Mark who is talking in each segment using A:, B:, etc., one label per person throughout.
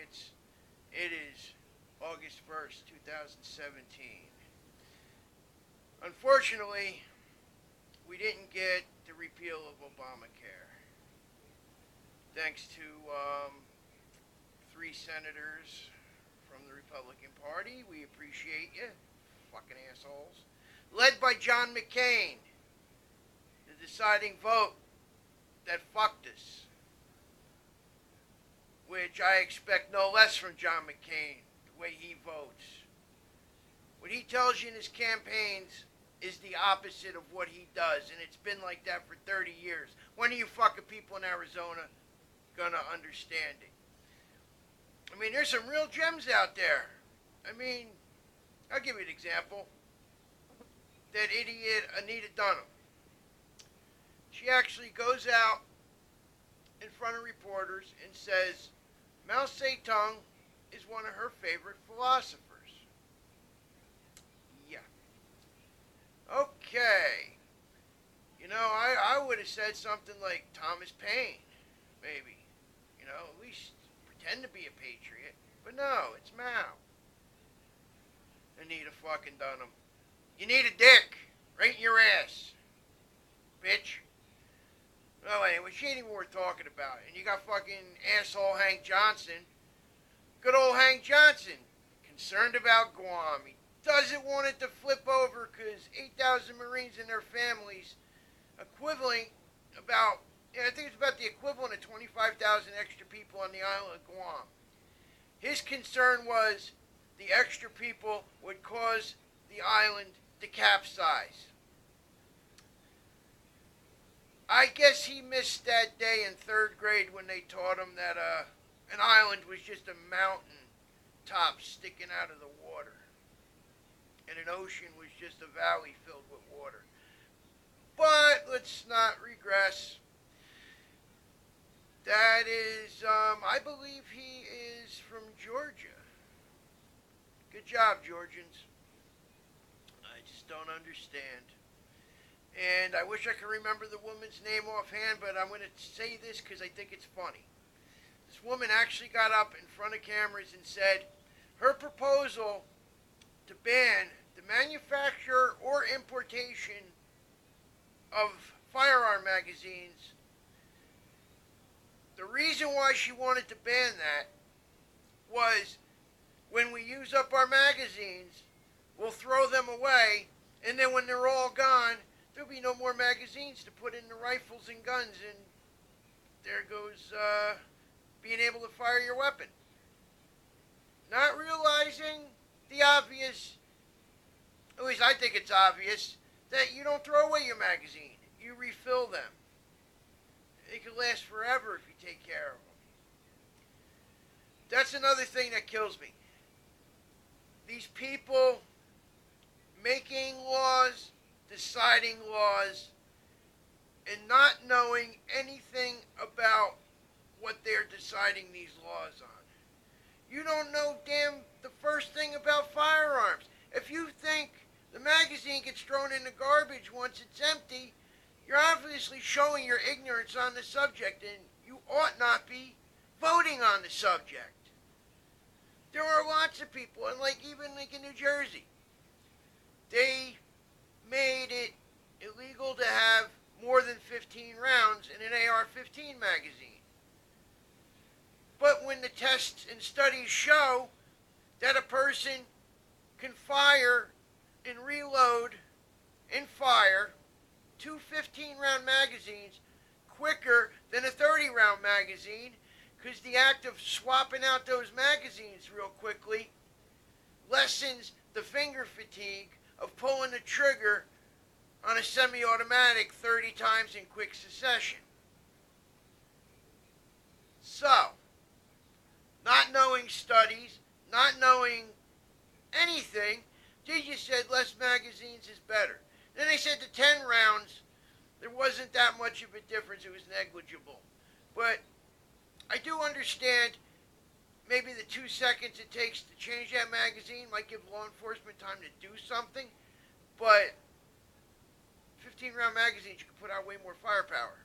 A: Patriots. It is August 1st, 2017. Unfortunately, we didn't get the repeal of Obamacare. Thanks to three senators from the Republican Party. We appreciate you, fucking assholes. Led by John McCain, the deciding vote that fucked us. Which I expect no less from John McCain, the way he votes. What he tells you in his campaigns is the opposite of what he does, and it's been like that for 30 years. When are you fucking people in Arizona gonna understand it? I mean, there's some real gems out there. I mean, I'll give you an example. That idiot Anita Donald. She actually goes out in front of reporters and says Mao Zedong is one of her favorite philosophers. Yeah. Okay. You know, I would have said something like Thomas Paine, maybe. You know, at least pretend to be a patriot. But no, it's Mao. Anita fucking Dunham. You need a dick right in your ass, bitch. Well, anyway, she ain't even worth talking about. And you got fucking asshole Hank Johnson. Good old Hank Johnson. Concerned about Guam. He doesn't want it to flip over because 8,000 Marines and their families, equivalent about, I think it's about the equivalent of 25,000 extra people on the island of Guam. His concern was the extra people would cause the island to capsize. I guess he missed that day in 3rd grade when they taught him that an island was just a mountain top sticking out of the water. And an ocean was just a valley filled with water. But let's not regress. That is, I believe he is from Georgia. Good job, Georgians. I just don't understand. And I wish I could remember the woman's name offhand, but I'm going to say this because I think it's funny. This woman actually got up in front of cameras and said her proposal to ban the manufacture or importation of firearm magazines, the reason why she wanted to ban that was when we use up our magazines, we'll throw them away, and then when they're all gone, there'll be no more magazines to put in the rifles and guns, and there goes being able to fire your weapon. Not realizing the obvious, at least I think it's obvious, that you don't throw away your magazine. You refill them. It can last forever if you take care of them. That's another thing that kills me. These people making laws, deciding laws, and not knowing anything about what they're deciding these laws on. You don't know the first thing about firearms. If you think the magazine gets thrown in the garbage once it's empty, you're obviously showing your ignorance on the subject, and you ought not be voting on the subject. There are lots of people, and even in New Jersey, they made it illegal to have more than 15 rounds in an AR-15 magazine. But when the tests and studies show that a person can fire and reload and fire 2 15-round magazines quicker than a 30-round magazine, because the act of swapping out those magazines real quickly lessens the finger fatigue of pulling the trigger on a semi-automatic 30 times in quick succession. So, not knowing studies, not knowing anything, they just said less magazines is better. Then they said the 10 rounds, there wasn't that much of a difference, it was negligible. But I do understand maybe the 2 seconds it takes to change that magazine might give law enforcement time to do something, but 15-round magazines, you can put out way more firepower.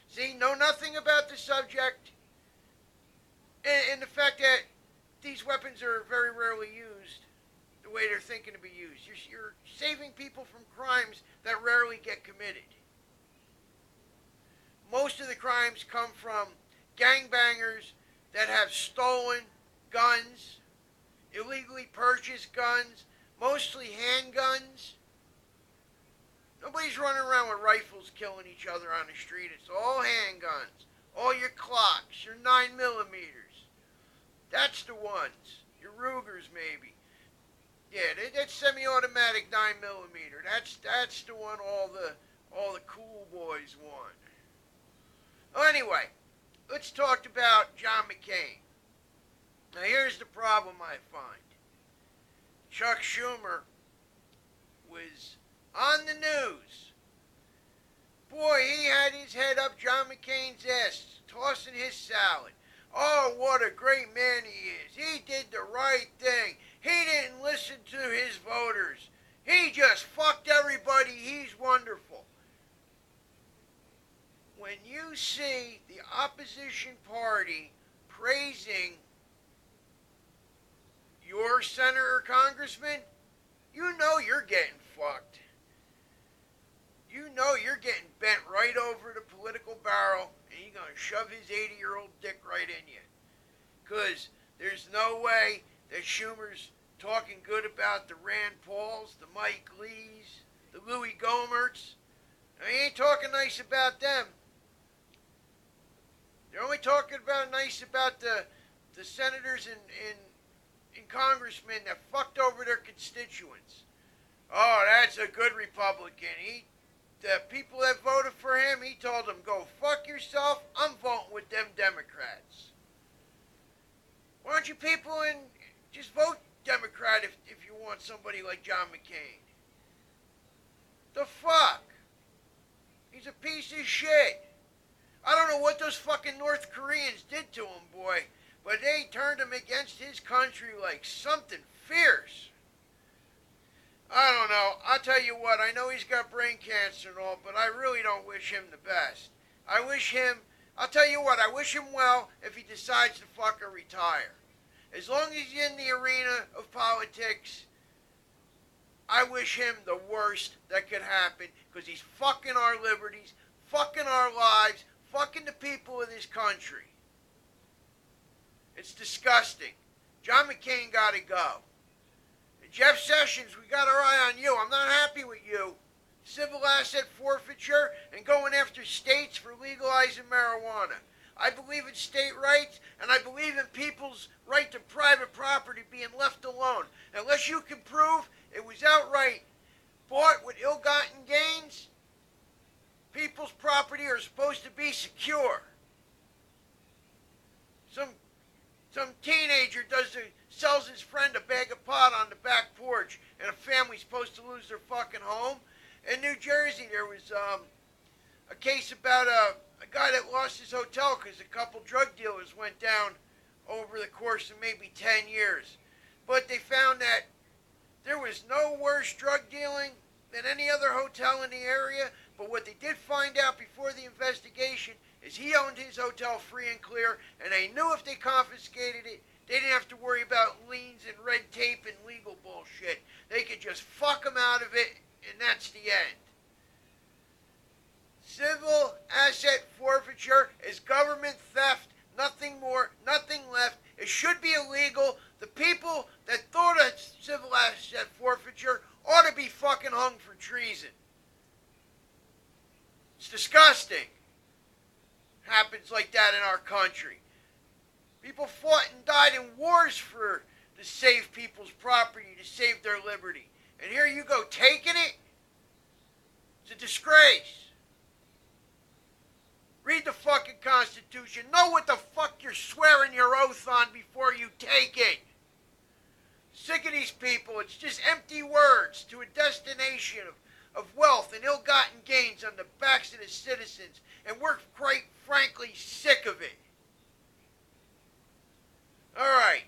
A: See, know nothing about the subject, and the fact that these weapons are very rarely used the way they're thinking to be used. You're saving people from crimes that rarely get committed. Most of the crimes come from gangbangers that have stolen guns, illegally purchased guns, mostly handguns. Nobody's running around with rifles killing each other on the street. It's all handguns. All your clocks, your 9mm. That's the ones. Your Rugers, maybe. Yeah, that's semi-automatic 9mm. That's the one all the cool boys want. Well, anyway, let's talk about John McCain. Now, here's the problem I find. Chuck Schumer was on the news. Boy, he had his head up John McCain's ass, tossing his salad. Oh, what a great man he is. He did the right thing. He didn't listen to his voters. He just fucked everybody. He's wonderful. When you see the opposition party praising your senator or congressman, you know you're getting fucked. You know you're getting bent right over the political barrel, and you're going to shove his 80-year-old dick right in you. Because there's no way that Schumer's talking good about the Rand Pauls, the Mike Lees, the Louis Gohmerts. Now, he ain't talking nice about them. They're only talking nice about the senators and congressmen that fucked over their constituents. Oh, that's a good Republican. The people that voted for him, he told them, go fuck yourself, I'm voting with them Democrats. Why don't you people just vote Democrat if you want somebody like John McCain? The fuck? He's a piece of shit. I don't know what those fucking North Koreans did to him, boy, but they turned him against his country like something fierce. I don't know. I'll tell you what, I know he's got brain cancer and all, but I really don't wish him the best. I'll tell you what, I wish him well if he decides to fucking retire. As long as he's in the arena of politics, I wish him the worst that could happen, because he's fucking our liberties, fucking our lives, fucking the people of this country. It's disgusting. John McCain gotta go. Jeff Sessions, we got our eye on you. I'm not happy with you. Civil asset forfeiture and going after states for legalizing marijuana. I believe in state rights, and I believe in people's right to private property being left alone. Unless you can prove it was outright bought with ill-gotten gains, people's property are supposed to be secure. Some teenager sells his friend a bag of pot on the back porch, and a family's supposed to lose their fucking home. In New Jersey, there was a case about a guy that lost his hotel because a couple drug dealers went down over the course of maybe 10 years. But they found that there was no worse drug dealing than any other hotel in the area. But what they did find out before the investigation is he owned his hotel free and clear, and they knew if they confiscated it, they didn't have to worry about liens and red tape and legal bullshit. They could just fuck him out of it, and that's the end. Civil asset forfeiture is government theft, nothing more, nothing left. It should be illegal. The people that thought of civil asset forfeiture ought to be fucking hung for treason. It's disgusting. Happens like that in our country. People fought and died in wars to save people's property, to save their liberty. And here you go taking it? It's a disgrace. Read the fucking Constitution. Know what the fuck you're swearing your oath on before you take it. Sick of these people. It's just empty words to a destination of wealth and ill-gotten gains on the backs of the citizens. And we're quite frankly sick of it. Alright.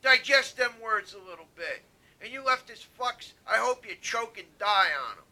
A: Digest them words a little bit. And you leftist fucks, I hope you choke and die on them.